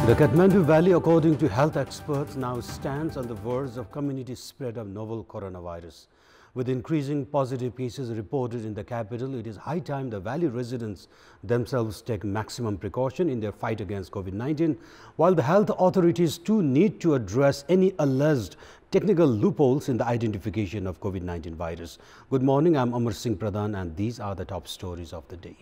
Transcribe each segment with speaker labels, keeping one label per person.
Speaker 1: The Kathmandu Valley, according to health experts, now stands on the verge of community spread of novel coronavirus. With increasing positive cases reported in the capital, it is high time the valley residents themselves take maximum precaution in their fight against COVID-19, while the health authorities too need to address any alleged technical loopholes in the identification of COVID-19 virus. Good morning, I'm Amar Singh Pradhan and these are the top stories of the day.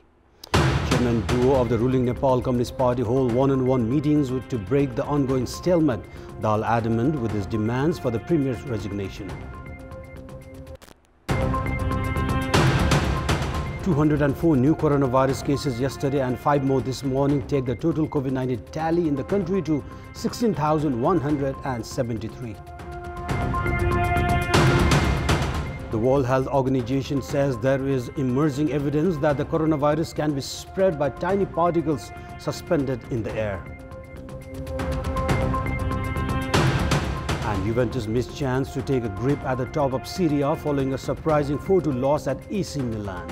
Speaker 1: Chairman duo of the ruling Nepal Communist Party hold one-on-one meetings to break the ongoing stalemate. Dal adamant with his demands for the Premier's resignation. 204 new coronavirus cases yesterday and 5 more this morning take the total COVID-19 tally in the country to 16,173. The World Health Organization says there is emerging evidence that the coronavirus can be spread by tiny particles suspended in the air. And Juventus missed chance to take a grip at the top of Serie A following a surprising 4-2 loss at AC Milan.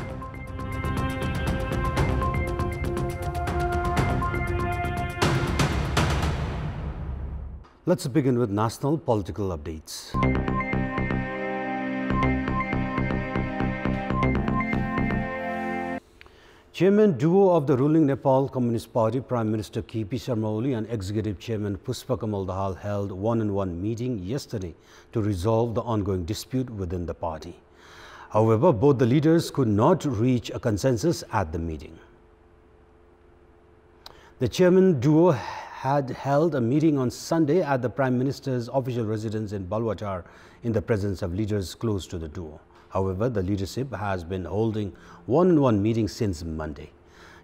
Speaker 1: Let's begin with national political updates. Chairman duo of the ruling Nepal Communist Party, Prime Minister KP Sharma Oli and Executive Chairman Pushpakamal Dahal held one-on-one meeting yesterday to resolve the ongoing dispute within the party. However, both the leaders could not reach a consensus at the meeting. The chairman duo had held a meeting on Sunday at the Prime Minister's official residence in Balwachar in the presence of leaders close to the duo. However, the leadership has been holding one-on-one meetings since Monday.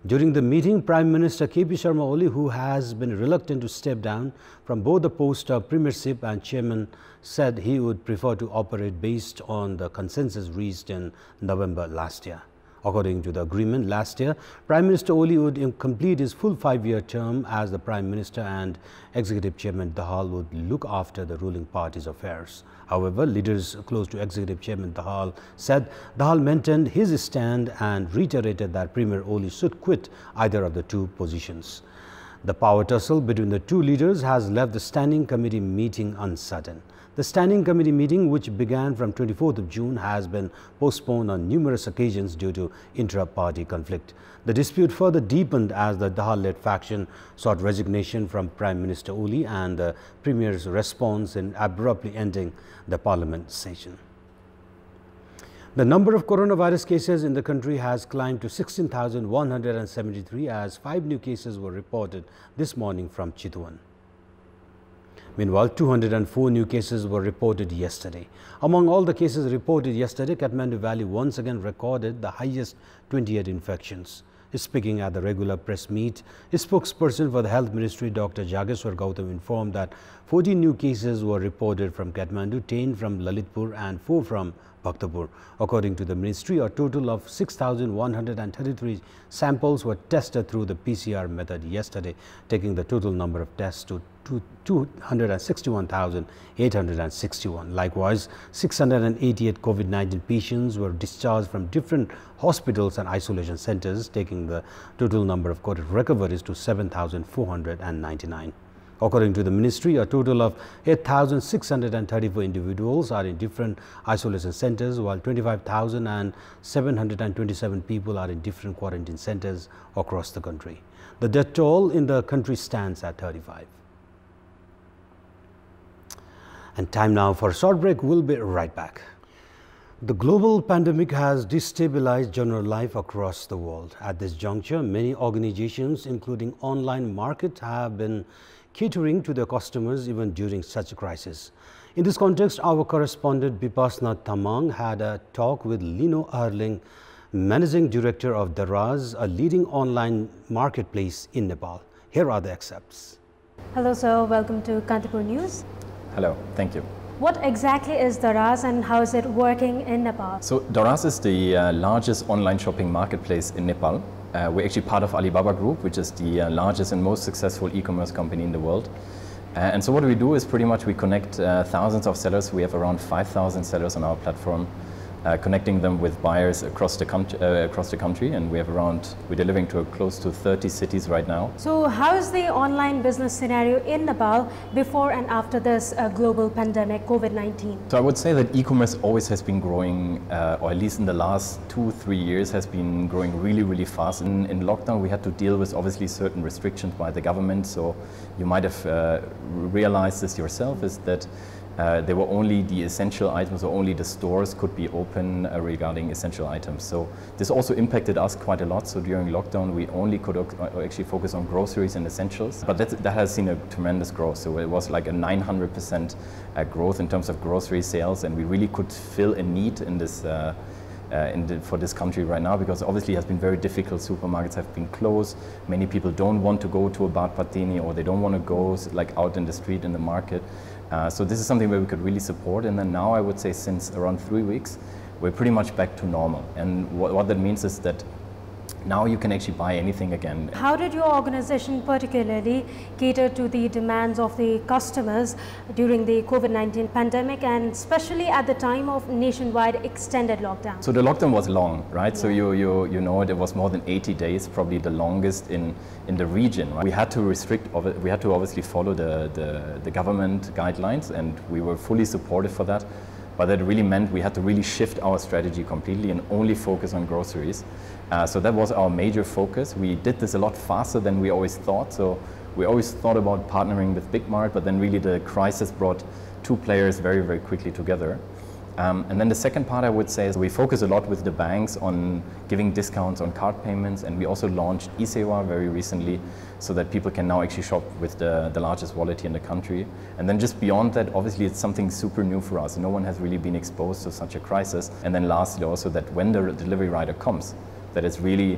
Speaker 1: During the meeting, Prime Minister KP Sharma Oli, who has been reluctant to step down from both the post of premiership and chairman, said he would prefer to operate based on the consensus reached in November last year. According to the agreement last year, Prime Minister Oli would complete his full 5-year term as the Prime Minister and Executive Chairman Dahal would look after the ruling party's affairs. However, leaders close to Executive Chairman Dahal said Dahal maintained his stand and reiterated that Premier Oli should quit either of the two positions. The power tussle between the two leaders has left the Standing Committee meeting uncertain. The Standing Committee meeting, which began from 24th of June, has been postponed on numerous occasions due to intra-party conflict. The dispute further deepened as the Dahal-led faction sought resignation from Prime Minister Oli and the Premier's response in abruptly ending the Parliament session. The number of coronavirus cases in the country has climbed to 16,173 as 5 new cases were reported this morning from Chitwan. Meanwhile, 204 new cases were reported yesterday. Among all the cases reported yesterday, Kathmandu Valley once again recorded the highest 28 infections. Speaking at the regular press meet, a spokesperson for the Health Ministry, Dr. Jageshwar Gautam, informed that 14 new cases were reported from Kathmandu, 10 from Lalitpur and 4 from Bhaktapur. According to the ministry, a total of 6,133 samples were tested through the PCR method yesterday, taking the total number of tests to 261,861. Likewise, 688 COVID-19 patients were discharged from different hospitals and isolation centers, taking the total number of COVID recoveries to 7,499. According to the ministry, a total of 8,634 individuals are in different isolation centers, while 25,727 people are in different quarantine centers across the country. The death toll in the country stands at 35. And time now for a short break. We'll be right back. The global pandemic has destabilized general life across the world. At this juncture, many organizations, including online markets, have been catering to their customers even during such a crisis. In this context, our correspondent Bipasna Tamang had a talk with Lino Erling, Managing Director of Daraz, a leading online marketplace in Nepal. Here are the excerpts.
Speaker 2: Hello sir, welcome to Kantipur News.
Speaker 3: Hello, thank you.
Speaker 2: What exactly is Daraz and how is it working in Nepal?
Speaker 3: So Daraz is the largest online shopping marketplace in Nepal. We're actually part of Alibaba Group, which is the largest and most successful e-commerce company in the world. And so what we do is pretty much we connect thousands of sellers. We have around 5,000 sellers on our platform connecting them with buyers across the country, and we're delivering to close to 30 cities right now.
Speaker 2: So how is the online business scenario in Nepal before and after this global pandemic, COVID-19?
Speaker 3: So I would say that e-commerce always has been growing, or at least in the last 2-3 years has been growing really, really fast. In lockdown, we had to deal with obviously certain restrictions by the government. So you might have realized this yourself, is that there were only the essential items, or only the stores could be open regarding essential items. So this also impacted us quite a lot. So during lockdown, we only could actually focus on groceries and essentials. But that has seen a tremendous growth. So it was like a 900% growth in terms of grocery sales, and we really could fill a need in this for this country right now, because obviously it has been very difficult. Supermarkets have been closed. Many people don't want to go to a Bad Patini, or they don't want to go like out in the street in the market. So this is something where we could really support. And then now I would say since around 3 weeks, we're pretty much back to normal. And what that means is that now you can actually buy anything again.
Speaker 2: How did your organization particularly cater to the demands of the customers during the COVID-19 pandemic, and especially at the time of nationwide extended lockdown?
Speaker 3: So the lockdown was long, right? Yeah. So you know it was more than 80 days, probably the longest in the region. Right? We had to we had to obviously follow the government guidelines, and we were fully supportive for that. But that really meant we had to really shift our strategy completely and only focus on groceries. So that was our major focus. We did this a lot faster than we always thought. So we always thought about partnering with Big Mart, but then really the crisis brought two players very, very quickly together. And then the second part I would say is we focus a lot with the banks on giving discounts on card payments, and we also launched e-Sewa very recently, so that people can now actually shop with the largest wallet in the country. And then just beyond that, obviously it's something super new for us. No one has really been exposed to such a crisis. And then lastly also that when the delivery rider comes, that it's really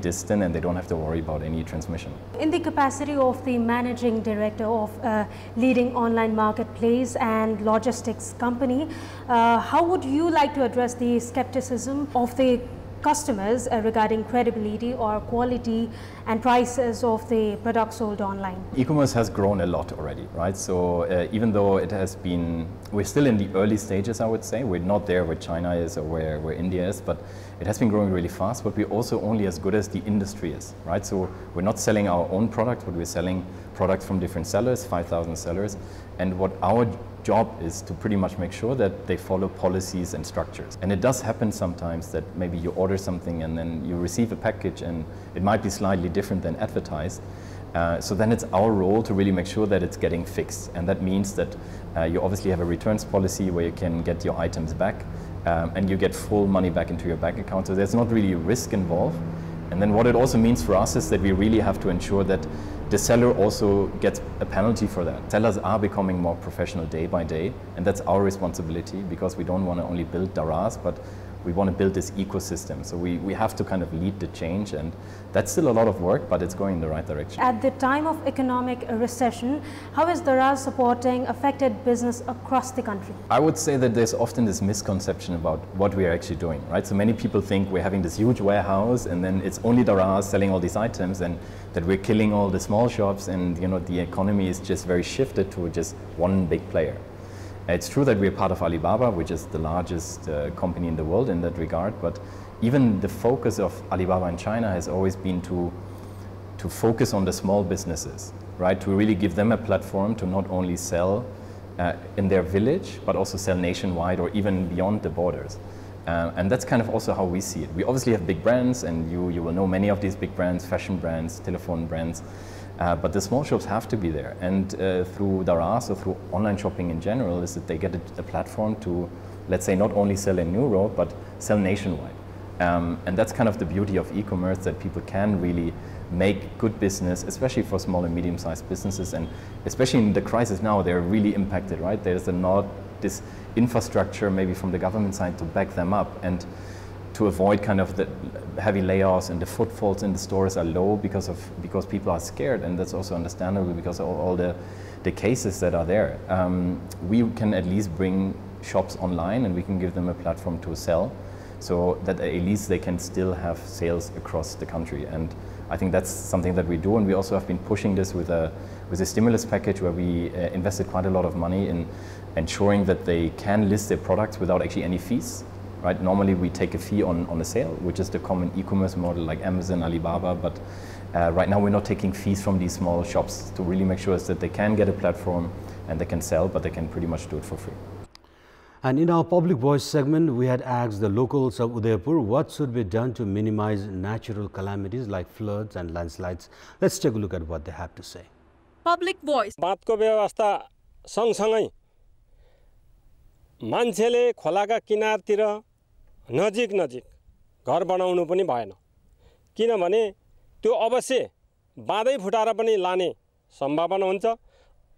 Speaker 3: distant and they don't have to worry about any transmission.
Speaker 2: In the capacity of the managing director of a leading online marketplace and logistics company, how would you like to address the skepticism of the customers regarding credibility or quality and prices of the products sold online?
Speaker 3: E-commerce has grown a lot already, right? So even though it has been, we're still in the early stages, I would say. We're not there where China is or where India is, but it has been growing really fast, but we're also only as good as the industry is, right? So we're not selling our own product, but we're selling products from different sellers, 5,000 sellers. And what our job is to pretty much make sure that they follow policies and structures. And it does happen sometimes that maybe you order something and then you receive a package and it might be slightly different than advertised. So then it's our role to really make sure that it's getting fixed. And that means that you obviously have a returns policy where you can get your items back and you get full money back into your bank account. So there's not really a risk involved. And then what it also means for us is that we really have to ensure that the seller also gets a penalty for that. Sellers are becoming more professional day by day, and that's our responsibility, because we don't want to only build daras, but we want to build this ecosystem. So we have to kind of lead the change, and that's still a lot of work, but it's going in the right direction.
Speaker 2: At the time of economic recession, how is Daraz supporting affected business across the country?
Speaker 3: I would say that there's often this misconception about what we are actually doing, right? So many people think we're having this huge warehouse and then it's only Daraz selling all these items, and that we're killing all the small shops, and the economy is just very shifted to just one big player. It's true that we're part of Alibaba, which is the largest company in the world in that regard, but even the focus of Alibaba in China has always been to focus on the small businesses, right? To really give them a platform to not only sell in their village, but also sell nationwide or even beyond the borders. And that's kind of also how we see it. We obviously have big brands, and you will know many of these big brands, fashion brands, telephone brands. But the small shops have to be there, and through Daraz or through online shopping in general is that they get a platform to, let's say, not only sell in Europe, but sell nationwide. And that's kind of the beauty of e-commerce, that people can really make good business, especially for small and medium-sized businesses, and especially in the crisis now, they're really impacted, right? There's not this infrastructure maybe from the government side to back them up, and to avoid kind of the heavy layoffs, and the footfalls in the stores are low because people are scared, and that's also understandable because of all the cases that are there. We can at least bring shops online, and we can give them a platform to sell, so that at least they can still have sales across the country. And I think that's something that we do, and we also have been pushing this with a stimulus package where we invested quite a lot of money in ensuring that they can list their products without actually any fees. right? Normally we take a fee on a sale, which is the common e-commerce model like Amazon, Alibaba, but right now we're not taking fees from these small shops to really make sure that they can get a platform and they can sell, but they can pretty much do it for free.
Speaker 1: And in our public voice segment, we had asked the locals of Udaipur what should be done to minimize natural calamities like floods and landslides. Let's take a look at what they have to say.
Speaker 4: Public voice.
Speaker 5: बाँधको व्यवस्था सँगसँगै मान्छेले खोलाका किनारतिर नजिक घर बनाउनु पनि भएन, किनभने त्यो अवश्य बाँधै फुटाएर पनि लाने सम्भावना हुन्छ।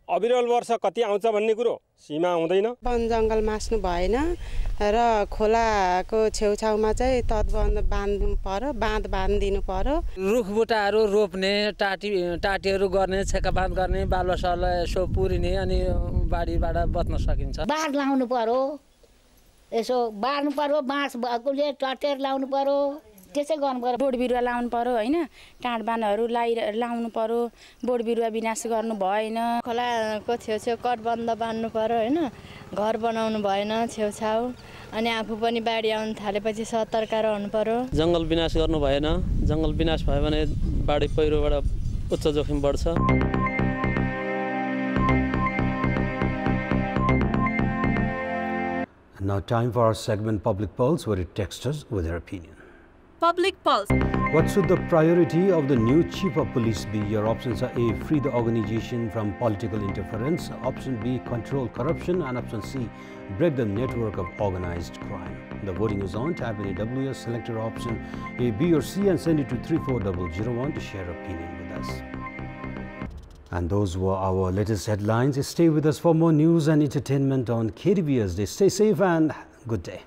Speaker 5: अविरल वर्ष कति आउँछ भन्ने कुरो सीमा हुँदैन।
Speaker 6: वन जंगल मास्नु भएन र खोलाको छेउछाउमा चाहिँ तटबन्ध बाँध्नु पर्यो, बाँधिदिनु पर्यो।
Speaker 7: रुखबुटाहरू रोप्ने, टाटीहरू गर्ने, छेकाबाँध गर्ने, बालुवासाला यसो पुरिने अनि बाढीबाट बच्न सकिन्छ।
Speaker 8: बार लाउनु पर्यो, यसो बार्नु पर्यो, बाँस भएकोले टटेर लाउनु पर्यो, त्यसै गर्नु पर्यो।
Speaker 9: बोट बिरुवा लाउनु पर्यो हैन, टाँडबानहरू लाउनु पर्यो, बोट बिरुवा विनाश गर्नु भएन।
Speaker 10: खोलाको छेउछेउ कटबन्ध बाँध्नु पर्यो हैन, घर बनाउनु भएन छेउछाउ, अनि आफू पनि बाढी आउन थालेपछि सतर्क रहनु पर्यो।
Speaker 7: जंगल विनाश गर्नु भएन, जंगल विनाश भयो भने बाढी पहिरोबाट उच्च जोखिम बढ्छ।
Speaker 1: Now time for our segment Public Pulse, where it texts us with their opinion.
Speaker 4: Public pulse.
Speaker 1: What should the priority of the new chief of police be? Your options are A, free the organization from political interference, option B, control corruption, and option C, break the network of organized crime. The voting is on. Type in AWS, select your option A, B or C and send it to 34001 to share opinion with us. And those were our latest headlines. Stay with us for more news and entertainment on KTVS Day. Stay safe and good day.